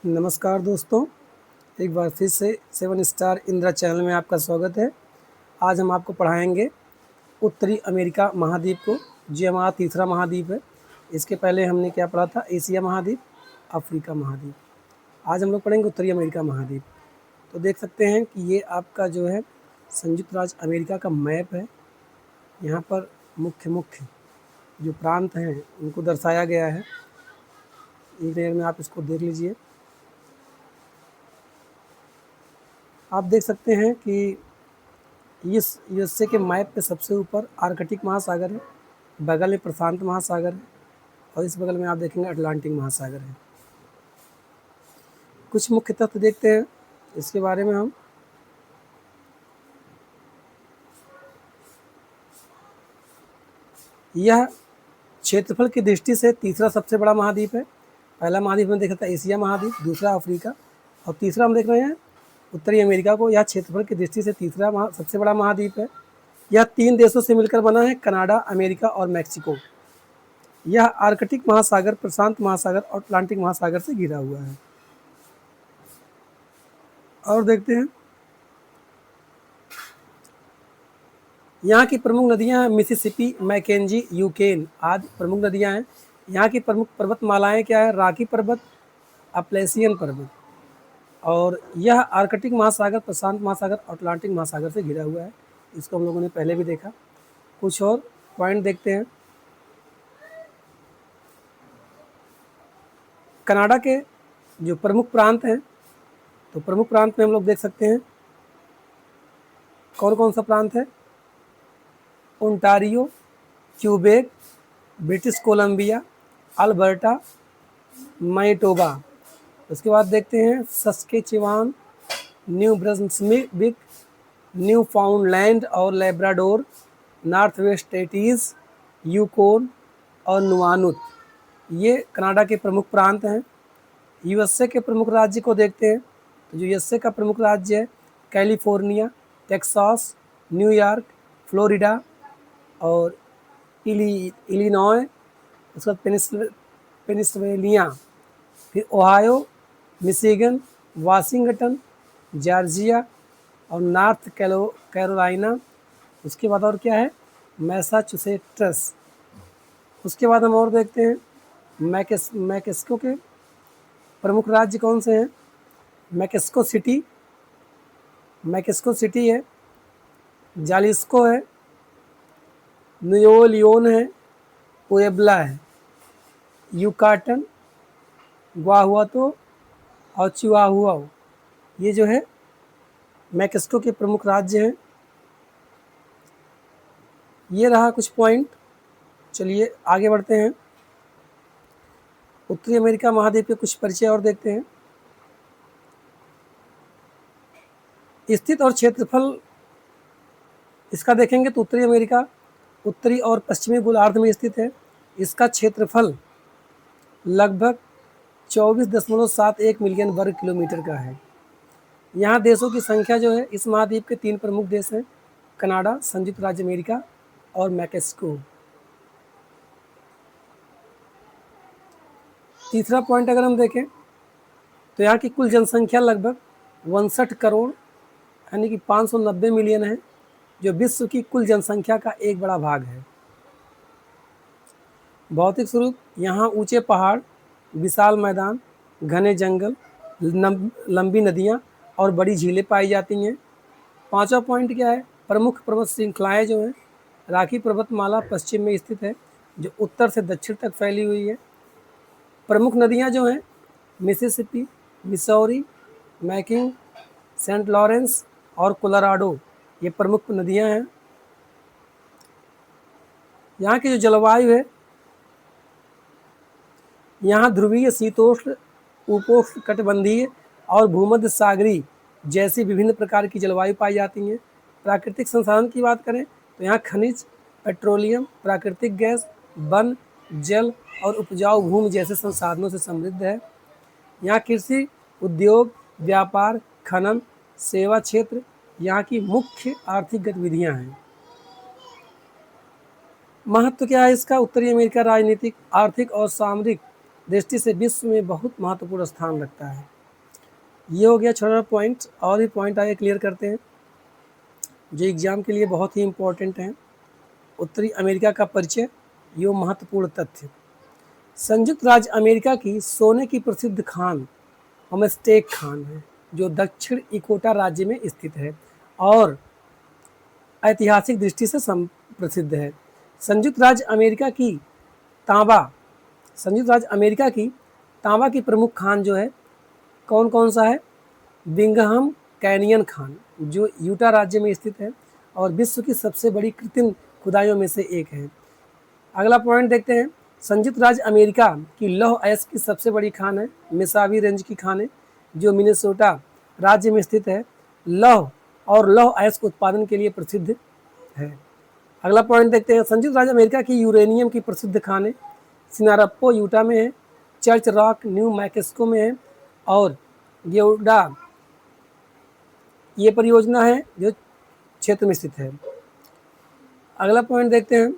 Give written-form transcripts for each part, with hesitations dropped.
नमस्कार दोस्तों, एक बार फिर से 7 स्टार इंदिरा चैनल में आपका स्वागत है। आज हम आपको पढ़ाएंगे उत्तरी अमेरिका महाद्वीप को, जो हमारा तीसरा महाद्वीप है। इसके पहले हमने क्या पढ़ा था? एशिया महाद्वीप, अफ्रीका महाद्वीप। आज हम लोग पढ़ेंगे उत्तरी अमेरिका महाद्वीप। तो देख सकते हैं कि ये आपका जो है संयुक्त राज्य अमेरिका का मैप है। यहाँ पर मुख्य जो प्रांत हैं उनको दर्शाया गया है। एक लेयर में आप इसको देख लीजिए। आप देख सकते हैं कि इस यूएसए के मैप पे सबसे ऊपर आर्कटिक महासागर है, बगल में प्रशांत महासागर है और इस बगल में आप देखेंगे अटलांटिक महासागर है। कुछ मुख्य तथ्य देखते हैं इसके बारे में हम। यह क्षेत्रफल की दृष्टि से तीसरा सबसे बड़ा महाद्वीप है। पहला महाद्वीप में देखा था एशिया महाद्वीप, दूसरा अफ्रीका और तीसरा हम देख रहे हैं उत्तरी अमेरिका को। यह क्षेत्रफल की दृष्टि से तीसरा सबसे बड़ा महाद्वीप है। यह 3 देशों से मिलकर बना है, कनाडा, अमेरिका और मैक्सिको। यह आर्कटिक महासागर, प्रशांत महासागर और अटलांटिक महासागर से घिरा हुआ है। और देखते हैं यहाँ की प्रमुख नदियाँ हैं मिसिसिपी, मैकेंजी, यूकेन आदि प्रमुख नदियाँ हैं। यहाँ की प्रमुख पर्वतमालाएँ क्या है? रॉकी पर्वत, अपलेशियन पर्वत। और यह आर्कटिक महासागर, प्रशांत महासागर और अटलांटिक महासागर से घिरा हुआ है। इसको हम लोगों ने पहले भी देखा। कुछ और पॉइंट देखते हैं। कनाडा के जो प्रमुख प्रांत हैं, तो प्रमुख प्रांत में हम लोग देख सकते हैं कौन कौन सा प्रांत है? Ontario, Quebec, British Columbia, Alberta, Manitoba. उसके बाद देखते हैं सस्केचुआन, न्यू ब्रंसविक, न्यू फाउंडलैंड और लेब्राडोर, नॉर्थ वेस्ट टेटीज़, यूकोन और नुआनुत। ये कनाडा के प्रमुख प्रांत हैं। यूएसए के प्रमुख राज्य को देखते हैं। तो जो यूएसए का प्रमुख राज्य है कैलिफोर्निया, टेक्सास, न्यूयॉर्क, फ्लोरिडा और इलिनॉय, उसके बाद पेनिसिल्वेनिया, फिर ओहायो, मिशिगन, वाशिंगटन, जॉर्जिया और नॉर्थ कैरोलिना। उसके बाद और क्या है? मैसाचुसेट्स। उसके बाद हम और देखते हैं मैक्सिको के प्रमुख राज्य कौन से हैं? मैक्सिको सिटी है, जालिस्को है, न्यूओ लियोन है, पुएब्ला है, यूकाटन, ग्वाहुआतो और चिहुआहुआ। ये जो है मैक्सिको के प्रमुख राज्य हैं। ये रहा कुछ पॉइंट। चलिए आगे बढ़ते हैं। उत्तरी अमेरिका महाद्वीप के कुछ परिचय और देखते हैं। स्थित और क्षेत्रफल इसका देखेंगे तो उत्तरी अमेरिका उत्तरी और पश्चिमी गोलार्ध में स्थित है। इसका क्षेत्रफल लगभग 24.71 मिलियन वर्ग किलोमीटर का है। यहाँ देशों की संख्या जो है, इस महाद्वीप के 3 प्रमुख देश हैं, कनाडा, संयुक्त राज्य अमेरिका और मैक्सिको। तीसरा पॉइंट अगर हम देखें तो यहाँ की कुल जनसंख्या लगभग 62 करोड़ यानी कि 590 मिलियन है, जो विश्व की कुल जनसंख्या का एक बड़ा भाग है। भौतिक स्वरूप यहाँ ऊंचे पहाड़, विशाल मैदान, घने जंगल, लंबी नदियाँ और बड़ी झीलें पाई जाती हैं। पांचवा पॉइंट क्या है? प्रमुख पर्वत श्रृंखलाएँ जो हैं, रॉकी पर्वतमाला पश्चिम में स्थित है, जो उत्तर से दक्षिण तक फैली हुई है। प्रमुख नदियाँ जो हैं मिसिसिपी, मिसौरी, मैकिंग, सेंट लॉरेंस और कोलोराडो, ये प्रमुख नदियाँ हैं। यहाँ की जो जलवायु है, यहाँ ध्रुवीय, शीतोष्ण, उपोष्ण कटिबंधीय और भूमध्य सागरीय जैसी विभिन्न प्रकार की जलवायु पाई जाती हैं। प्राकृतिक संसाधन की बात करें तो यहाँ खनिज, पेट्रोलियम, प्राकृतिक गैस, वन, जल और उपजाऊ भूमि जैसे संसाधनों से समृद्ध है। यहाँ कृषि, उद्योग, व्यापार, खनन, सेवा क्षेत्र यहाँ की मुख्य आर्थिक गतिविधियाँ हैं। महत्व क्या है इसका? उत्तरी अमेरिका राजनीतिक, आर्थिक और सामरिक दृष्टि से विश्व में बहुत महत्वपूर्ण स्थान रखता है। ये हो गया छोटा पॉइंट, और भी पॉइंट आगे क्लियर करते हैं जो एग्जाम के लिए बहुत ही इम्पोर्टेंट हैं। उत्तरी अमेरिका का परिचय, यो महत्वपूर्ण तथ्य। संयुक्त राज्य अमेरिका की सोने की प्रसिद्ध खान होमस्टेक खान है, जो दक्षिण इकोटा राज्य में स्थित है और ऐतिहासिक दृष्टि से प्रसिद्ध है। संयुक्त राज्य अमेरिका की तांबा संयुक्त राज्य अमेरिका की तांबा की प्रमुख खान जो है कौन कौन सा है? बिंघम कैनियन खान, जो यूटा राज्य में स्थित है और विश्व की सबसे बड़ी कृत्रिम खुदाइयों में से एक है। अगला पॉइंट देखते हैं। संयुक्त राज्य अमेरिका की लौह अयस्क की सबसे बड़ी खान है मिसावी रेंज की खान है, जो मिनेसोटा राज्य में स्थित है। लौह अयस्क उत्पादन के लिए प्रसिद्ध है। अगला पॉइंट देखते हैं। संयुक्त राज्य अमेरिका की यूरेनियम की प्रसिद्ध खान है सिनारप्पो यूटा में है, चर्च रॉक न्यू मैक्सिको में है और गेउडा ये परियोजना है जो क्षेत्र में स्थित है। अगला पॉइंट देखते हैं।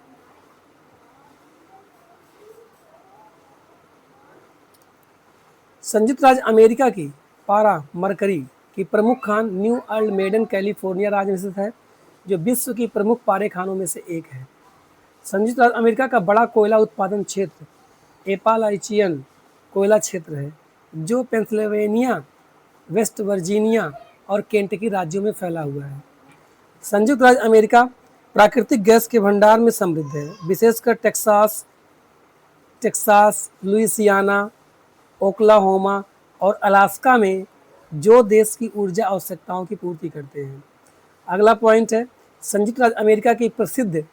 संयुक्त राज्य अमेरिका की पारा मरकरी की प्रमुख खान न्यू अर्ल मेडन कैलिफोर्निया राज्य में स्थित है, जो विश्व की प्रमुख पारे खानों में से एक है। संयुक्त राज्य अमेरिका का बड़ा कोयला उत्पादन क्षेत्र एपालाचियन कोयला क्षेत्र है, जो पेंसिल्वेनिया, वेस्ट वर्जीनिया और केंटकी राज्यों में फैला हुआ है। संयुक्त राज्य अमेरिका प्राकृतिक गैस के भंडार में समृद्ध है, विशेषकर टेक्सास, लुइसियाना, ओक्लाहोमा और अलास्का में, जो देश की ऊर्जा आवश्यकताओं की पूर्ति करते हैं। अगला पॉइंट है। संयुक्त राज्य अमेरिका की प्रसिद्ध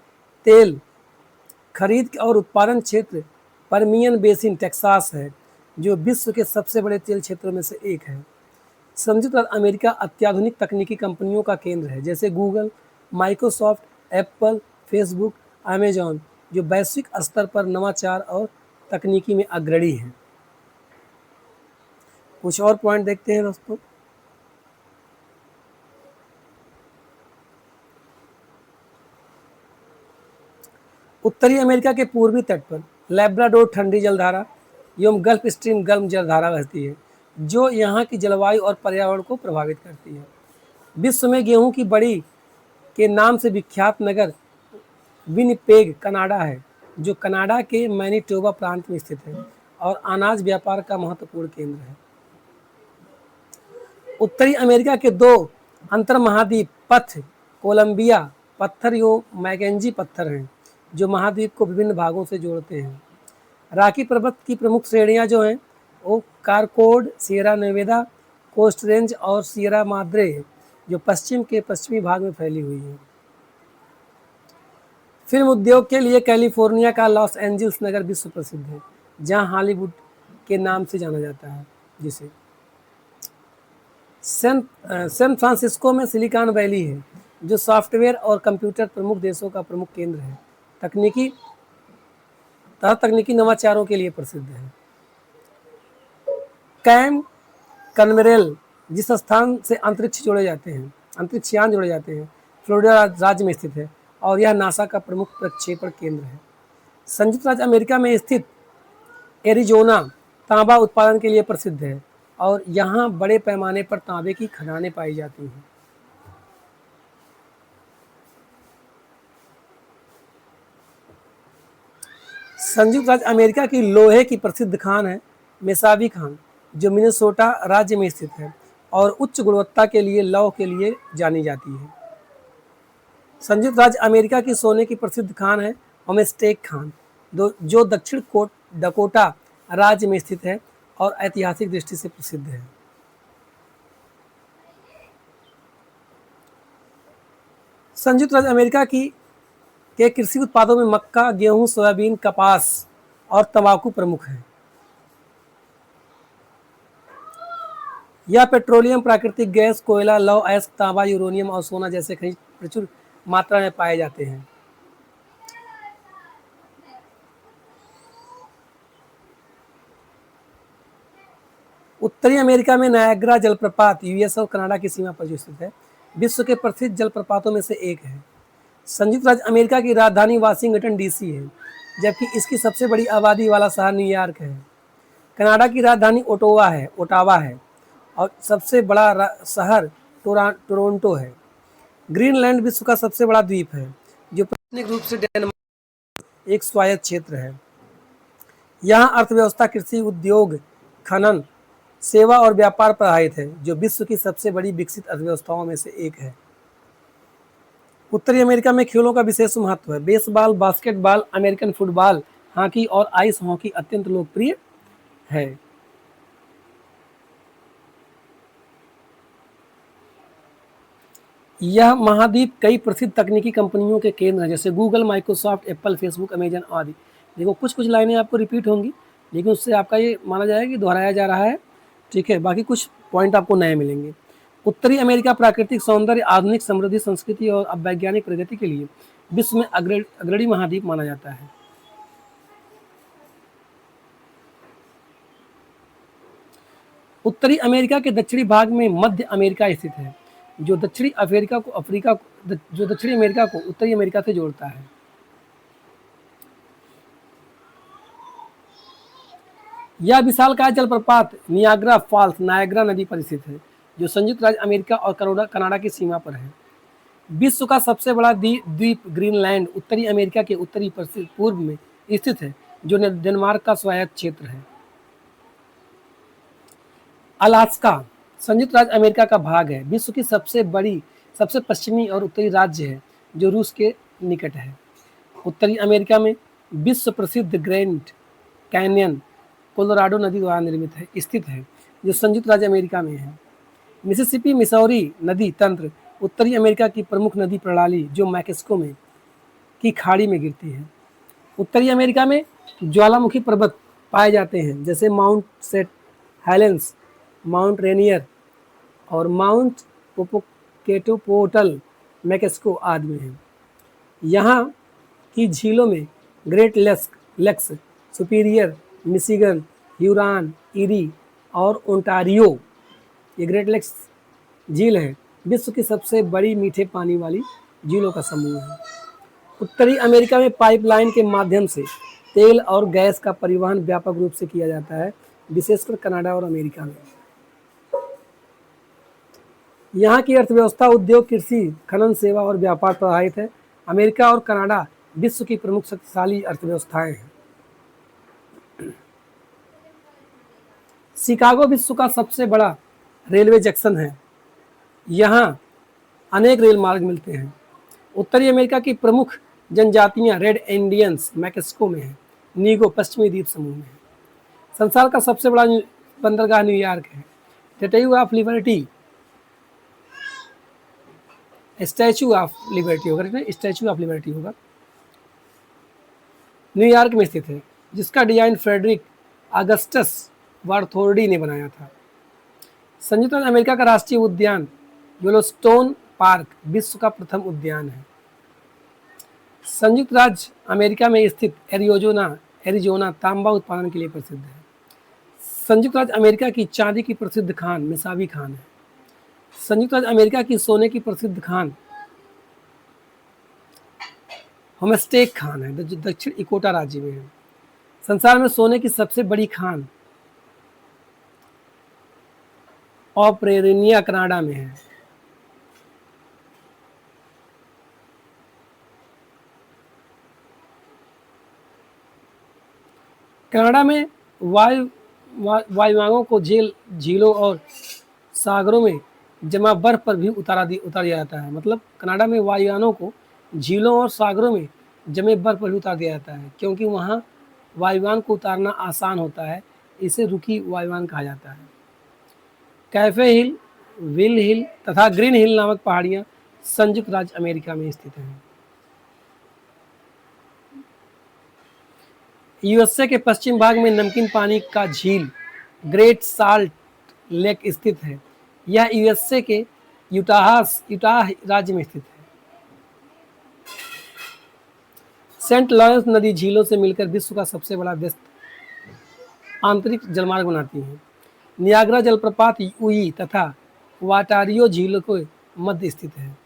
तेल खरीद और उत्पादन क्षेत्र परमियन बेसिन टेक्सास है, जो विश्व के सबसे बड़े तेल क्षेत्रों में से एक है। संयुक्त राज्य अमेरिका अत्याधुनिक तकनीकी कंपनियों का केंद्र है, जैसे Google, Microsoft, Apple, Facebook, Amazon, जो वैश्विक स्तर पर नवाचार और तकनीकी में अग्रणी हैं। कुछ और पॉइंट देखते हैं दोस्तों। उत्तरी अमेरिका के पूर्वी तट पर लैब्राडोर ठंडी जलधारा एवं गल्फ स्ट्रीम गर्म जलधारा बहती है, जो यहाँ की जलवायु और पर्यावरण को प्रभावित करती है। विश्व में गेहूं की बड़ी के नाम से विख्यात नगर विनिपेग कनाडा है, जो कनाडा के मैनिटोबा प्रांत में स्थित है और अनाज व्यापार का महत्वपूर्ण केंद्र है। उत्तरी अमेरिका के दो अंतर्महाद्वीप पथ कोलंबिया पत्थर एवं मैकेंजी पत्थर हैं, जो महाद्वीप को विभिन्न भागों से जोड़ते हैं। रॉकी पर्वत की प्रमुख श्रेणियां जो हैं वो कारकोड, सियरा नेवेदा, कोस्ट रेंज और सियरा माद्रे, जो पश्चिम के पश्चिमी भाग में फैली हुई है। फिल्म उद्योग के लिए कैलिफोर्निया का लॉस एंजल्स नगर विश्व प्रसिद्ध है, जहां हॉलीवुड के नाम से जाना जाता है। जिसे सैन फ्रांसिस्को में सिलिकॉन वैली है, जो सॉफ्टवेयर और कंप्यूटर प्रमुख देशों का प्रमुख केंद्र है। तकनीकी नवाचारों के लिए प्रसिद्ध है। कैम कनवेरल, जिस स्थान से अंतरिक्षयान जोड़े जाते हैं, फ्लोरिडा राज्य में स्थित है और यह नासा का प्रमुख प्रक्षेपण केंद्र है। संयुक्त राज्य अमेरिका में स्थित एरिजोना तांबा उत्पादन के लिए प्रसिद्ध है और यहाँ बड़े पैमाने पर तांबे की खदानें पाई जाती हैं। संयुक्त राज्य अमेरिका की लोहे की प्रसिद्ध खान है मेसावी खान, जो मिनेसोटा राज्य में स्थित है और उच्च गुणवत्ता के लिए लौह के लिए जानी जाती है। संयुक्त राज्य अमेरिका की सोने की प्रसिद्ध खान है होमस्टेक खान, जो दक्षिण डकोटा राज्य में स्थित है और ऐतिहासिक दृष्टि से प्रसिद्ध है। संयुक्त राज्य अमेरिका के कृषि उत्पादों में मक्का, गेहूं, सोयाबीन, कपास और तंबाकू प्रमुख हैं। यह पेट्रोलियम, प्राकृतिक गैस, कोयला, लौह अयस्क, तांबा, यूरेनियम और सोना जैसे खनिज प्रचुर मात्रा में पाए जाते हैं। उत्तरी अमेरिका में नायग्रा जलप्रपात यूएस और कनाडा की सीमा पर स्थित है, विश्व के प्रसिद्ध जलप्रपातों में से एक है। संयुक्त राज्य अमेरिका की राजधानी वाशिंगटन डीसी है, जबकि इसकी सबसे बड़ी आबादी वाला शहर न्यूयॉर्क है। कनाडा की राजधानी ओटावा है और सबसे बड़ा शहर टोरंटो है। ग्रीनलैंड विश्व का सबसे बड़ा द्वीप है जो प्रशासनिक रूप से डेनमार्क एक स्वायत्त क्षेत्र है। यहाँ अर्थव्यवस्था कृषि, उद्योग, खनन, सेवा और व्यापार पर आधारित है, जो विश्व की सबसे बड़ी विकसित अर्थव्यवस्थाओं में से एक है। उत्तरी अमेरिका में खेलों का विशेष महत्व है। Baseball, basketball, American football, hockey और आइस हॉकी अत्यंत लोकप्रिय है। यह महाद्वीप कई प्रसिद्ध तकनीकी कंपनियों के केंद्र हैं, जैसे Google, Microsoft, Apple, Facebook, Amazon आदि। देखो कुछ लाइनें आपको रिपीट होंगी, लेकिन उससे आपका ये माना जाएगा कि दोहराया जा रहा है, ठीक है। बाकी कुछ पॉइंट आपको नए मिलेंगे। उत्तरी अमेरिका प्राकृतिक सौंदर्य, आधुनिक समृद्धि, संस्कृति और वैज्ञानिक प्रगति के लिए विश्व में अग्रणी महाद्वीप माना जाता है। उत्तरी अमेरिका के दक्षिणी भाग में मध्य अमेरिका स्थित है, जो दक्षिणी अमेरिका को उत्तरी अमेरिका से जोड़ता है। यह विशालकाय जलप्रपात नियाग्रा फॉल्स नायग्रा नदी पर स्थित है, जो संयुक्त राज्य अमेरिका और कनाडा की सीमा पर है। विश्व का सबसे बड़ा द्वीप ग्रीनलैंड उत्तरी अमेरिका के उत्तरी पूर्व में स्थित है, जो डेनमार्क का स्वायत्त क्षेत्र है। अलास्का संयुक्त राज्य अमेरिका का भाग है, विश्व की सबसे पश्चिमी और उत्तरी राज्य है, जो रूस के निकट है। उत्तरी अमेरिका में विश्व प्रसिद्ध ग्रैंड कैनियन कोलोराडो नदी द्वारा निर्मित है स्थित है, जो संयुक्त राज्य अमेरिका में है। मिसिसिपी मिसौरी नदी तंत्र उत्तरी अमेरिका की प्रमुख नदी प्रणाली, जो मैक्सिको में की खाड़ी में गिरती है। उत्तरी अमेरिका में ज्वालामुखी पर्वत पाए जाते हैं, जैसे Mount Saint Helens, Mount Rainier और माउंट पोपोकेटोपोटल मैक्सिको आदि में है। यहाँ की झीलों में Great Lakes, Superior, Michigan, Huron, Erie और ओंटारियो, ये ग्रेट लेक्स झील है, विश्व की सबसे बड़ी मीठे पानी वाली झीलों का समूह है। उत्तरी अमेरिका में पाइपलाइन के माध्यम से तेल और गैस का परिवहन व्यापक रूप से किया जाता है, विशेषकर कनाडा और अमेरिका में। यहाँ की अर्थव्यवस्था उद्योग, कृषि, खनन, सेवा और व्यापार पर आधारित है। अमेरिका और कनाडा विश्व की प्रमुख शक्तिशाली अर्थव्यवस्थाएं हैं। शिकागो विश्व का सबसे बड़ा रेलवे जंक्शन है, यहाँ अनेक रेल मार्ग मिलते हैं। उत्तरी अमेरिका की प्रमुख जनजातियाँ रेड इंडियंस मैक्सिको में है, नीगो पश्चिमी द्वीप समूह में है। संसार का सबसे बड़ा बंदरगाह न्यूयॉर्क है। स्टैच्यू ऑफ लिबर्टी होगा, न्यूयॉर्क में स्थित है, जिसका डिजाइन फ्रेडरिक अगस्टस बार्थोल्डी ने बनाया था। संयुक्त राज्य अमेरिका का राष्ट्रीय उद्यान येलोस्टोन पार्क विश्व का प्रथम उद्यान है। संयुक्त राज्य अमेरिका में स्थित एरिजोना तांबा उत्पादन के लिए प्रसिद्ध है। संयुक्त राज्य अमेरिका की चांदी की प्रसिद्ध खान मिसावी खान है। संयुक्त राज्य अमेरिका की सोने की प्रसिद्ध खान होमस्टेक खान है, जो दक्षिण इकोटा राज्य में है। संसार में सोने की सबसे बड़ी खान ऑपरेनिया कनाडा में है। कनाडा में वायुयानों को झीलों और सागरों में जमा बर्फ पर भी उतार दिया जाता है। मतलब कनाडा में वायुयानों को झीलों और सागरों में जमे बर्फ पर भी उतार दिया जाता है, क्योंकि वहाँ वायुयान को उतारना आसान होता है। इसे रुकी वायुयान कहा जाता है। कैफे हिल, विल हिल तथा ग्रीन हिल नामक पहाड़ियाँ संयुक्त राज्य अमेरिका में स्थित हैं। यूएसए के पश्चिम भाग में नमकीन पानी का झील ग्रेट साल्ट लेक स्थित है। यह यूएसए के यूटाह राज्य में स्थित है। सेंट लॉरेंस नदी झीलों से मिलकर विश्व का सबसे बड़ा व्यस्त आंतरिक जलमार्ग बनाती है। नियाग्रा जलप्रपात यूई तथा वाटारियो झीलों के मध्य स्थित है।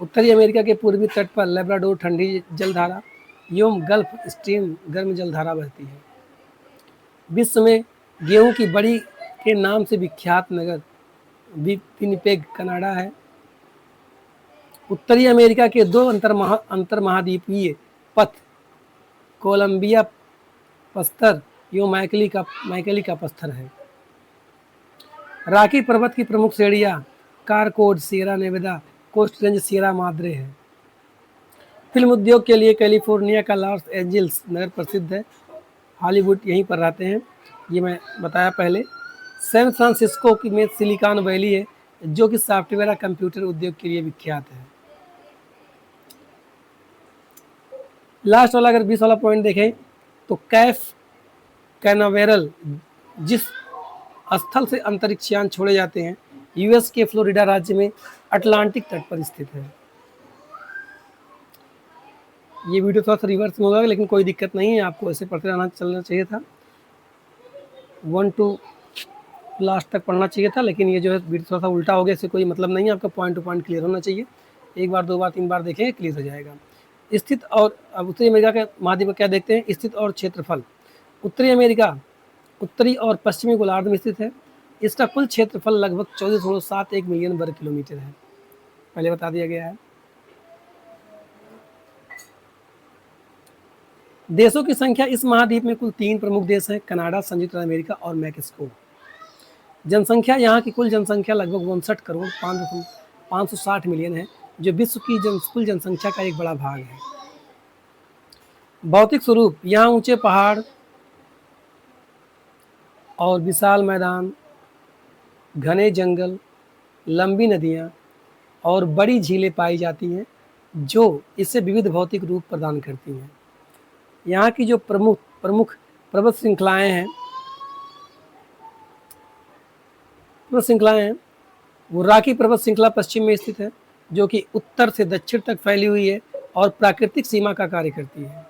उत्तरी अमेरिका के पूर्वी तट पर लेब्राडोर ठंडी जलधारा एवं गल्फ स्ट्रीम गर्म जलधारा बहती है। विश्व में गेहूं की बड़ी के नाम से विख्यात नगर विनिपेग कनाडा है। उत्तरी अमेरिका के दो अंतर्महाद्वीपीय पथ कोलंबिया पत्थर एवं मैकली का पत्थर है। रॉकी पर्वत की प्रमुख श्रेणियां कारकोड, Sierra Nevada, coast range, Sierra Madre है। फिल्म उद्योग के लिए कैलिफोर्निया का लॉस एंजल्स नगर प्रसिद्ध है। हॉलीवुड यहीं पर रहते हैं, ये मैं बताया पहले। सैन फ्रांसिस्को की में सिलिकॉन वैली है, जो कि सॉफ्टवेयर और कंप्यूटर उद्योग के लिए विख्यात है। लास्ट वाला अगर 20 वाला पॉइंट देखें तो कैफ कैनावेरल, जिस स्थल से अंतरिक्षयान छोड़े जाते हैं, यूएस के फ्लोरिडा राज्य में अटलांटिक तट पर स्थित है। ये वीडियो थोड़ा सा रिवर्स में होगा, लेकिन कोई दिक्कत नहीं है, आपको ऐसे पढ़ते रहना चलना चाहिए था, 1 to लास्ट तक पढ़ना चाहिए था, लेकिन ये जो है वीडियो थोड़ा सा उल्टा हो गया, इससे कोई मतलब नहीं है। आपका पॉइंट टू पॉइंट क्लियर होना चाहिए, एक बार, दो बार, तीन बार देखेंगे, क्लियर हो जाएगा। स्थित और अब उत्तरी अमेरिका के महाद्वीप में क्या देखते हैं, स्थित और क्षेत्रफल। उत्तरी अमेरिका उत्तरी और पश्चिमी गोलार्ध में स्थित है। इसका कुल क्षेत्रफल लगभग 14.71 मिलियन वर्ग किलोमीटर है, पहले बता दिया गया है। देशों की संख्या इस महाद्वीप में कुल 3 प्रमुख देश हैं, कनाडा, संयुक्त राज्य अमेरिका और मैक्सिको। जनसंख्या, यहाँ की कुल जनसंख्या लगभग 59 करोड़ 560 मिलियन है, जो विश्व की कुल जनसंख्या का एक बड़ा भाग है। भौतिक स्वरूप, यहाँ ऊंचे पहाड़ और विशाल मैदान, घने जंगल, लंबी नदियाँ और बड़ी झीलें पाई जाती हैं, जो इसे विविध भौतिक रूप प्रदान करती हैं। यहाँ की जो प्रमुख पर्वत श्रृंखलाएँ हैं वो रॉकी पर्वत श्रृंखला पश्चिम में स्थित है, जो कि उत्तर से दक्षिण तक फैली हुई है और प्राकृतिक सीमा का कार्य करती है।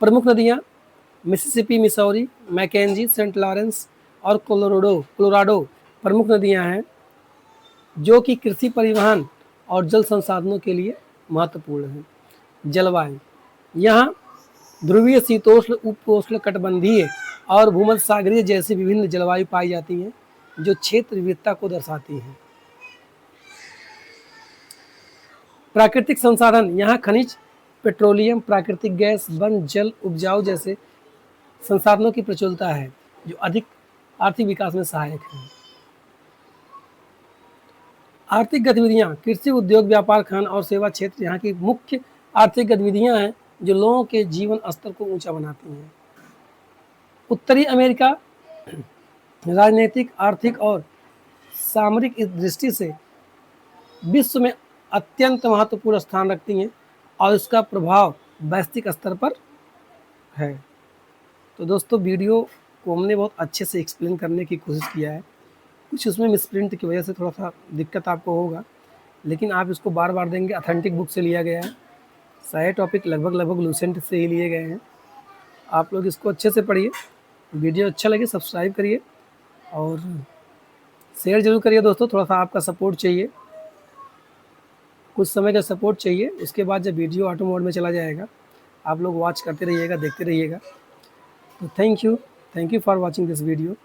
प्रमुख नदियाँ Mississippi, Missouri, Mackenzie, Saint Lawrence और कोलोराडो प्रमुख नदियाँ हैं, जो कि कृषि, परिवहन और जल संसाधनों के लिए महत्वपूर्ण हैं। जलवायु, यहाँ ध्रुवीय, शीतोष्ण, उपोष्ण कटिबंधीय और भूमध्यसागरीय जैसी विभिन्न जलवायु पाई जाती हैं, जो क्षेत्र विविधता को दर्शाती हैं। प्राकृतिक संसाधन, यहाँ खनिज, पेट्रोलियम, प्राकृतिक गैस, वन, जल, उपजाऊ जैसे संसाधनों की प्रचुरता है, जो अधिक आर्थिक विकास में सहायक है। आर्थिक गतिविधियाँ, कृषि, उद्योग, व्यापार, खान और सेवा क्षेत्र यहाँ की मुख्य आर्थिक गतिविधियाँ हैं, जो लोगों के जीवन स्तर को ऊंचा बनाती हैं। उत्तरी अमेरिका राजनीतिक, आर्थिक और सामरिक दृष्टि से विश्व में अत्यंत महत्वपूर्ण स्थान रखती हैं और इसका प्रभाव वैश्विक स्तर पर है। तो दोस्तों, वीडियो को हमने बहुत अच्छे से एक्सप्लेन करने की कोशिश किया है। कुछ उसमें मिसप्रिंट की वजह से थोड़ा सा दिक्कत आपको होगा, लेकिन आप इसको बार बार देंगे। ऑथेंटिक बुक से लिया गया है, सारे टॉपिक लगभग लूसेंट से ही लिए गए हैं। आप लोग इसको अच्छे से पढ़िए। वीडियो अच्छा लगे सब्सक्राइब करिए और शेयर जरूर करिए दोस्तों। थोड़ा सा आपका सपोर्ट चाहिए, कुछ समय का सपोर्ट चाहिए। उसके बाद जब वीडियो ऑटो मोड में चला जाएगा, आप लोग वॉच करते रहिएगा, देखते रहिएगा। तो thank you for watching this video.